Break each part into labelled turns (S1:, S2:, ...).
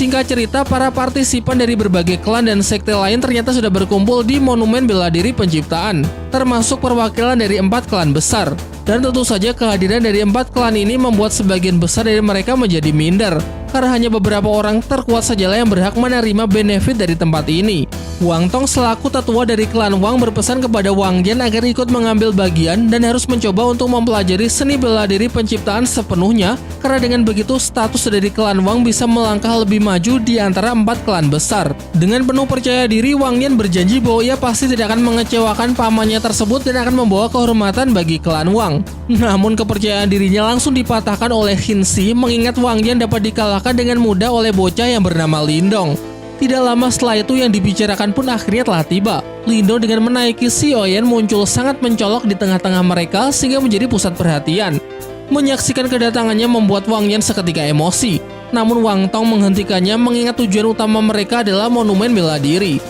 S1: Singkat cerita, para partisipan dari berbagai klan dan sekte lain ternyata sudah berkumpul di Monumen Bela Diri Penciptaan, termasuk perwakilan dari 4 klan besar. Dan tentu saja kehadiran dari 4 klan ini membuat sebagian besar dari mereka menjadi minder, karena hanya beberapa orang terkuat sajalah yang berhak menerima benefit dari tempat ini. Wang Tong selaku tetua dari klan Wang berpesan kepada Wang Yan agar ikut mengambil bagian dan harus mencoba untuk mempelajari seni bela diri penciptaan sepenuhnya, karena dengan begitu status dari klan Wang bisa melangkah lebih maju di antara 4 klan besar. Dengan penuh percaya diri, Wang Yan berjanji bahwa ia pasti tidak akan mengecewakan pamannya tersebut dan akan membawa kehormatan bagi klan Wang. Namun kepercayaan dirinya langsung dipatahkan oleh Hin Si, mengingat Wang Yan dapat dikalahkan dengan mudah oleh bocah yang bernama Lindong. Tidak lama setelah itu yang dibicarakan pun akhirnya telah tiba. Lindong dengan menaiki Si Oyen muncul sangat mencolok di tengah-tengah mereka sehingga menjadi pusat perhatian. Menyaksikan kedatangannya membuat Wang Yan seketika emosi. Namun Wang Tong menghentikannya mengingat tujuan utama mereka adalah monumen bela diri.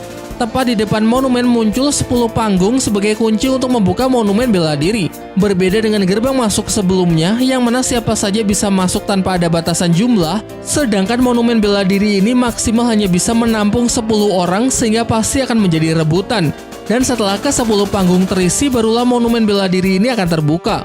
S1: Tepat di depan monumen muncul 10 panggung sebagai kunci untuk membuka monumen bela diri. Berbeda dengan gerbang masuk sebelumnya yang mana siapa saja bisa masuk tanpa ada batasan jumlah, sedangkan monumen bela diri ini maksimal hanya bisa menampung 10 orang sehingga pasti akan menjadi rebutan. Dan setelah ke-10 panggung terisi, barulah monumen bela diri ini akan terbuka.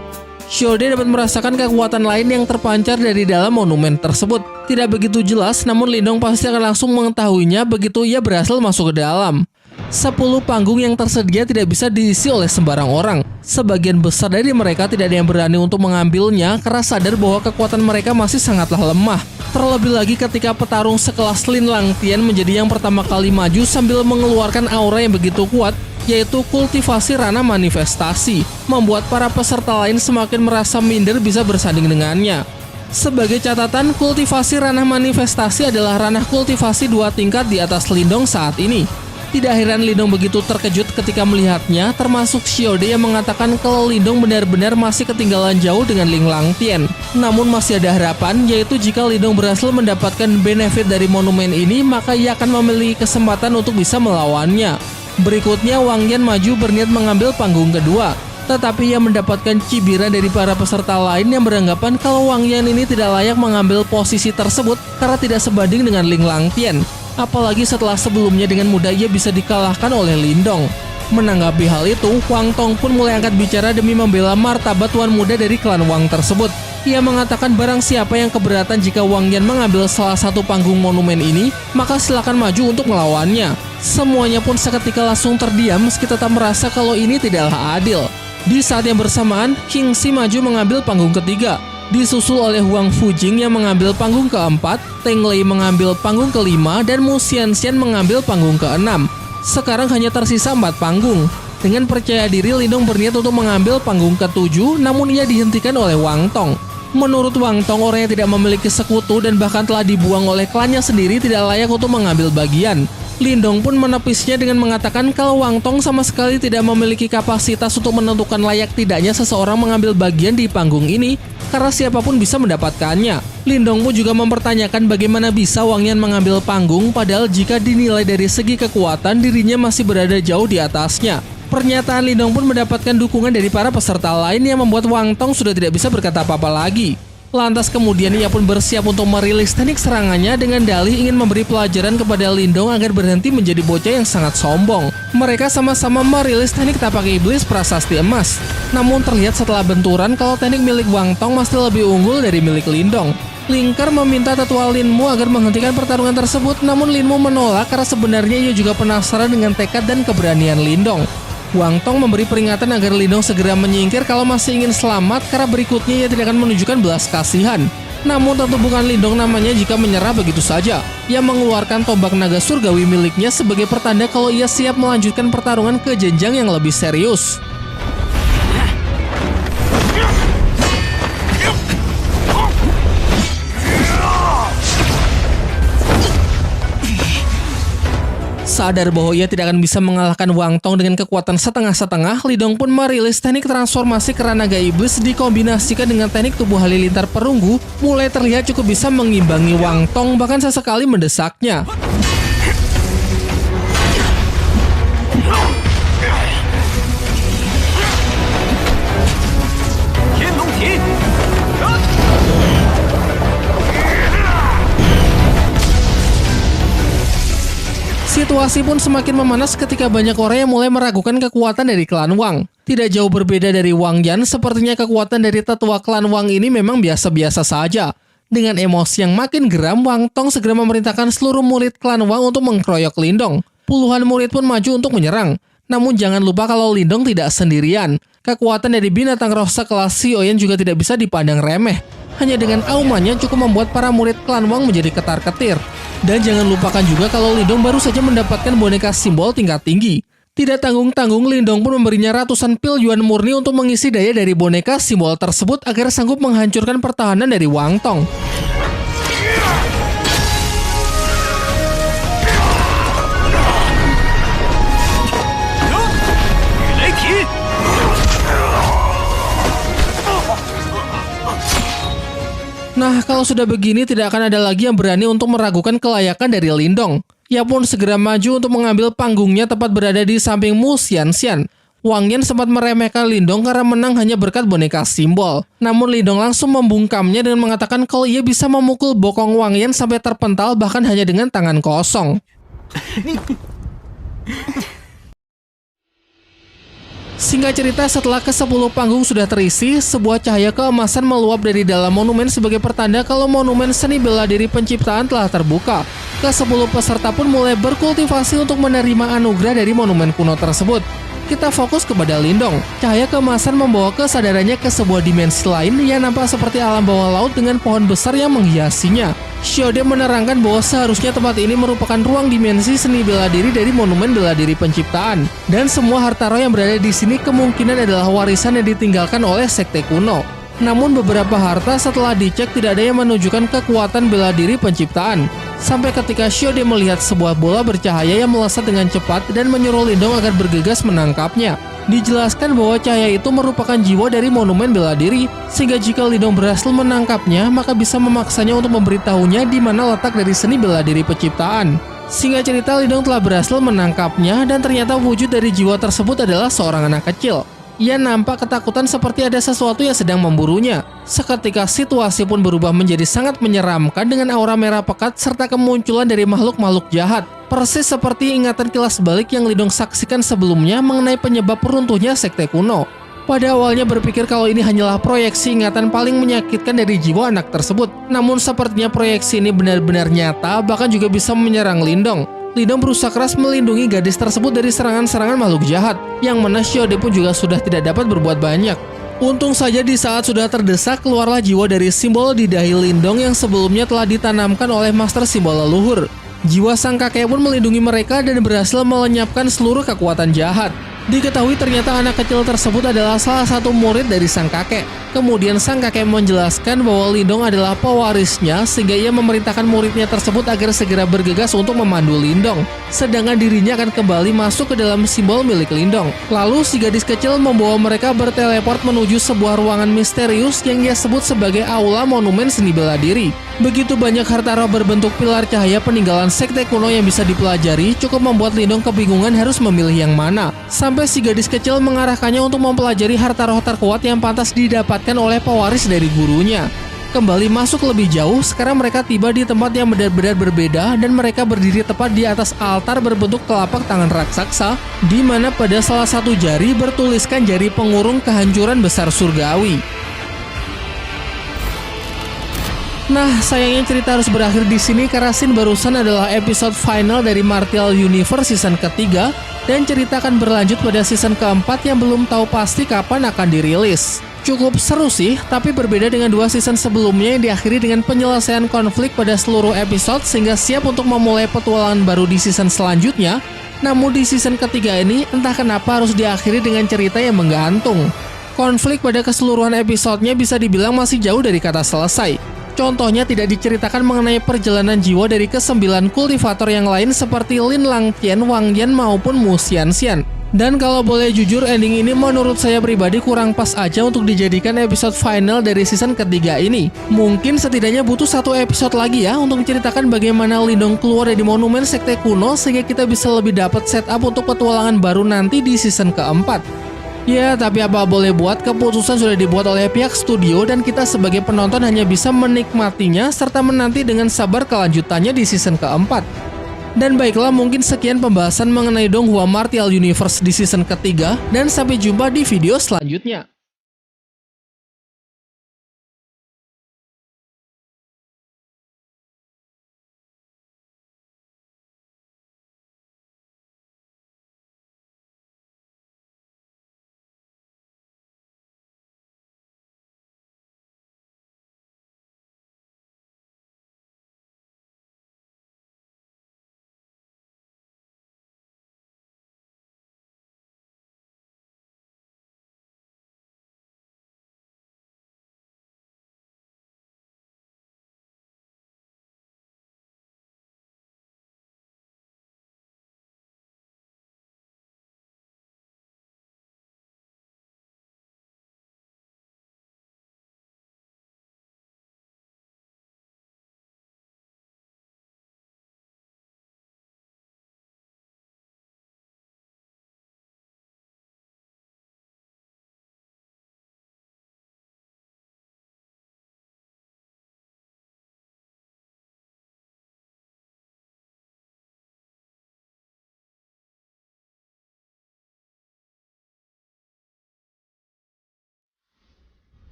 S1: Xiaode dapat merasakan kekuatan lain yang terpancar dari dalam monumen tersebut. Tidak begitu jelas, namun Lindong pasti akan langsung mengetahuinya begitu ia berhasil masuk ke dalam. 10 panggung yang tersedia tidak bisa diisi oleh sembarang orang. Sebagian besar dari mereka tidak ada yang berani untuk mengambilnya karena sadar bahwa kekuatan mereka masih sangatlah lemah. Terlebih lagi ketika petarung sekelas Lin Langtian menjadi yang pertama kali maju sambil mengeluarkan aura yang begitu kuat, yaitu kultivasi ranah manifestasi, membuat para peserta lain semakin merasa minder bisa bersanding dengannya. Sebagai catatan, kultivasi ranah manifestasi adalah ranah kultivasi 2 tingkat di atas Lindong saat ini. Tidak heran Lindong begitu terkejut ketika melihatnya, termasuk Xiaode yang mengatakan kalau Lindong benar-benar masih ketinggalan jauh dengan Lin Langtian. Namun masih ada harapan, yaitu jika Lindong berhasil mendapatkan benefit dari monumen ini, maka ia akan memiliki kesempatan untuk bisa melawannya. Berikutnya Wang Yan maju berniat mengambil panggung kedua, tetapi ia mendapatkan cibiran dari para peserta lain yang beranggapan kalau Wang Yan ini tidak layak mengambil posisi tersebut karena tidak sebanding dengan Lin Langtian. Apalagi setelah sebelumnya dengan mudah ia bisa dikalahkan oleh Lindong. Menanggapi hal itu, Wang Tong pun mulai angkat bicara demi membela martabat tuan muda dari klan Wang tersebut. Ia mengatakan barang siapa yang keberatan jika Wang Yan mengambil salah satu panggung monumen ini, maka silakan maju untuk melawannya. Semuanya pun seketika langsung terdiam meski tetap merasa kalau ini tidaklah adil. Di saat yang bersamaan, King Si maju mengambil panggung ketiga, disusul oleh Huang Fujing yang mengambil panggung keempat, Teng Lei mengambil panggung kelima, dan Mu Xianxian mengambil panggung keenam. Sekarang hanya tersisa 4 panggung. Dengan percaya diri, Lindong berniat untuk mengambil panggung ke-7, namun ia dihentikan oleh Wang Tong. Menurut Wang Tong, orang yang tidak memiliki sekutu dan bahkan telah dibuang oleh klannya sendiri tidak layak untuk mengambil bagian. Lindong pun menepisnya dengan mengatakan kalau Wang Tong sama sekali tidak memiliki kapasitas untuk menentukan layak tidaknya seseorang mengambil bagian di panggung ini, karena siapapun bisa mendapatkannya. Lindong pun juga mempertanyakan bagaimana bisa Wang Yan mengambil panggung padahal jika dinilai dari segi kekuatan dirinya masih berada jauh di atasnya. Pernyataan Lindong pun mendapatkan dukungan dari para peserta lain yang membuat Wang Tong sudah tidak bisa berkata apa-apa lagi. Lantas kemudian ia pun bersiap untuk merilis teknik serangannya dengan dalih ingin memberi pelajaran kepada Lindong agar berhenti menjadi bocah yang sangat sombong. Mereka sama-sama merilis teknik tapak iblis prasasti emas. Namun terlihat setelah benturan kalau teknik milik Wang Tong masih lebih unggul dari milik Lindong. Lingkar meminta tetua Lin Mu agar menghentikan pertarungan tersebut, namun Lin Mu menolak karena sebenarnya ia juga penasaran dengan tekad dan keberanian Lindong. Wang Tong memberi peringatan agar Lindong segera menyingkir kalau masih ingin selamat karena berikutnya ia tidak akan menunjukkan belas kasihan. Namun tentu bukan Lindong namanya jika menyerah begitu saja. Ia mengeluarkan tombak naga surgawi miliknya sebagai pertanda kalau ia siap melanjutkan pertarungan ke jenjang yang lebih serius. Sadar bahwa ia tidak akan bisa mengalahkan Wang Tong dengan kekuatan setengah-setengah, Lindong pun merilis teknik transformasi kera naga iblis dikombinasikan dengan teknik tubuh halilintar perunggu, mulai terlihat cukup bisa mengimbangi Wang Tong bahkan sesekali mendesaknya. Situasi pun semakin memanas ketika banyak orang yang mulai meragukan kekuatan dari klan Wang. Tidak jauh berbeda dari Wang Yan, sepertinya kekuatan dari tetua klan Wang ini memang biasa-biasa saja. Dengan emosi yang makin geram, Wang Tong segera memerintahkan seluruh murid klan Wang untuk mengkeroyok Lindong. Puluhan murid pun maju untuk menyerang. Namun jangan lupa kalau Lindong tidak sendirian. Kekuatan dari binatang roh sekelas Xiaoyan juga tidak bisa dipandang remeh. Hanya dengan aumannya cukup membuat para murid klan Wang menjadi ketar-ketir. Dan jangan lupakan juga kalau Lindong baru saja mendapatkan boneka simbol tingkat tinggi. Tidak tanggung-tanggung, Lindong pun memberinya ratusan pil yuan murni untuk mengisi daya dari boneka simbol tersebut agar sanggup menghancurkan pertahanan dari Wang Tong. Nah, kalau sudah begini tidak akan ada lagi yang berani untuk meragukan kelayakan dari Lindong. Ia pun segera maju untuk mengambil panggungnya tepat berada di samping Mu Xianxian. Wang Yan sempat meremehkan Lindong karena menang hanya berkat boneka simbol. Namun Lindong langsung membungkamnya dengan mengatakan kalau ia bisa memukul bokong Wang Yan sampai terpental bahkan hanya dengan tangan kosong. Singkat cerita, setelah ke-10 panggung sudah terisi, sebuah cahaya keemasan meluap dari dalam monumen sebagai pertanda kalau monumen seni bela diri penciptaan telah terbuka. Ke-10 peserta pun mulai berkultivasi untuk menerima anugerah dari monumen kuno tersebut. Kita fokus kepada Lindong. Cahaya keemasan membawa kesadarannya ke sebuah dimensi lain yang nampak seperti alam bawah laut dengan pohon besar yang menghiasinya. Xiaode menerangkan bahwa seharusnya tempat ini merupakan ruang dimensi seni bela diri dari monumen bela diri penciptaan. Dan semua harta roh yang berada di sini kemungkinan adalah warisan yang ditinggalkan oleh sekte kuno. Namun beberapa harta setelah dicek tidak ada yang menunjukkan kekuatan bela diri penciptaan. Sampai ketika Xiaode melihat sebuah bola bercahaya yang melesat dengan cepat dan menyuruh Lindong agar bergegas menangkapnya. Dijelaskan bahwa cahaya itu merupakan jiwa dari monumen bela diri, sehingga jika Lindong berhasil menangkapnya, maka bisa memaksanya untuk memberitahunya di mana letak dari seni bela diri penciptaan. Singkat cerita, Lindong telah berhasil menangkapnya dan ternyata wujud dari jiwa tersebut adalah seorang anak kecil. Ia nampak ketakutan seperti ada sesuatu yang sedang memburunya. Seketika situasi pun berubah menjadi sangat menyeramkan dengan aura merah pekat serta kemunculan dari makhluk-makhluk jahat. Persis seperti ingatan kilas balik yang Lindong saksikan sebelumnya mengenai penyebab runtuhnya sekte kuno. Pada awalnya berpikir kalau ini hanyalah proyeksi ingatan paling menyakitkan dari jiwa anak tersebut. Namun sepertinya proyeksi ini benar-benar nyata, bahkan juga bisa menyerang Lindong. Lindong berusaha keras melindungi gadis tersebut dari serangan-serangan makhluk jahat, yang mana Xiaode pun juga sudah tidak dapat berbuat banyak. Untung saja di saat sudah terdesak, keluarlah jiwa dari simbol di dahi Lindong yang sebelumnya telah ditanamkan oleh master simbol leluhur. Jiwa sang kakek pun melindungi mereka dan berhasil melenyapkan seluruh kekuatan jahat. Diketahui ternyata anak kecil tersebut adalah salah satu murid dari sang kakek. Kemudian sang kakek menjelaskan bahwa Lindong adalah pewarisnya sehingga ia memerintahkan muridnya tersebut agar segera bergegas untuk memandu Lindong. Sedangkan dirinya akan kembali masuk ke dalam simbol milik Lindong. Lalu si gadis kecil membawa mereka berteleport menuju sebuah ruangan misterius yang ia sebut sebagai aula monumen seni bela diri. Begitu banyak harta roh berbentuk pilar cahaya peninggalan sekte kuno yang bisa dipelajari, cukup membuat Lindong kebingungan harus memilih yang mana. Sampai si gadis kecil mengarahkannya untuk mempelajari harta roh terkuat yang pantas didapatkan oleh pewaris dari gurunya. Kembali masuk lebih jauh, sekarang mereka tiba di tempat yang benar-benar berbeda dan mereka berdiri tepat di atas altar berbentuk telapak tangan raksasa, di mana pada salah satu jari bertuliskan jari pengurung kehancuran besar surgawi. Nah, sayangnya cerita harus berakhir di sini karena scene barusan adalah episode final dari Martial Universe season ketiga dan cerita akan berlanjut pada season keempat yang belum tahu pasti kapan akan dirilis. Cukup seru sih, tapi berbeda dengan 2 season sebelumnya yang diakhiri dengan penyelesaian konflik pada seluruh episode sehingga siap untuk memulai petualangan baru di season selanjutnya. Namun di season ketiga ini entah kenapa harus diakhiri dengan cerita yang menggantung. Konflik pada keseluruhan episodenya bisa dibilang masih jauh dari kata selesai. Contohnya tidak diceritakan mengenai perjalanan jiwa dari ke-9 kultivator yang lain seperti Lin Langtian, Wang Yan maupun Mu Xianxian. Dan kalau boleh jujur, ending ini menurut saya pribadi kurang pas aja untuk dijadikan episode final dari season ketiga ini. Mungkin setidaknya butuh 1 episode lagi ya untuk menceritakan bagaimana Lindong keluar dari monumen sekte kuno sehingga kita bisa lebih dapat setup untuk petualangan baru nanti di season keempat. Ya, tapi apa boleh buat, keputusan sudah dibuat oleh pihak studio dan kita sebagai penonton hanya bisa menikmatinya serta menanti dengan sabar kelanjutannya di season keempat. Dan baiklah, mungkin sekian pembahasan mengenai Donghua Martial Universe di season ketiga, dan sampai jumpa di video selanjutnya.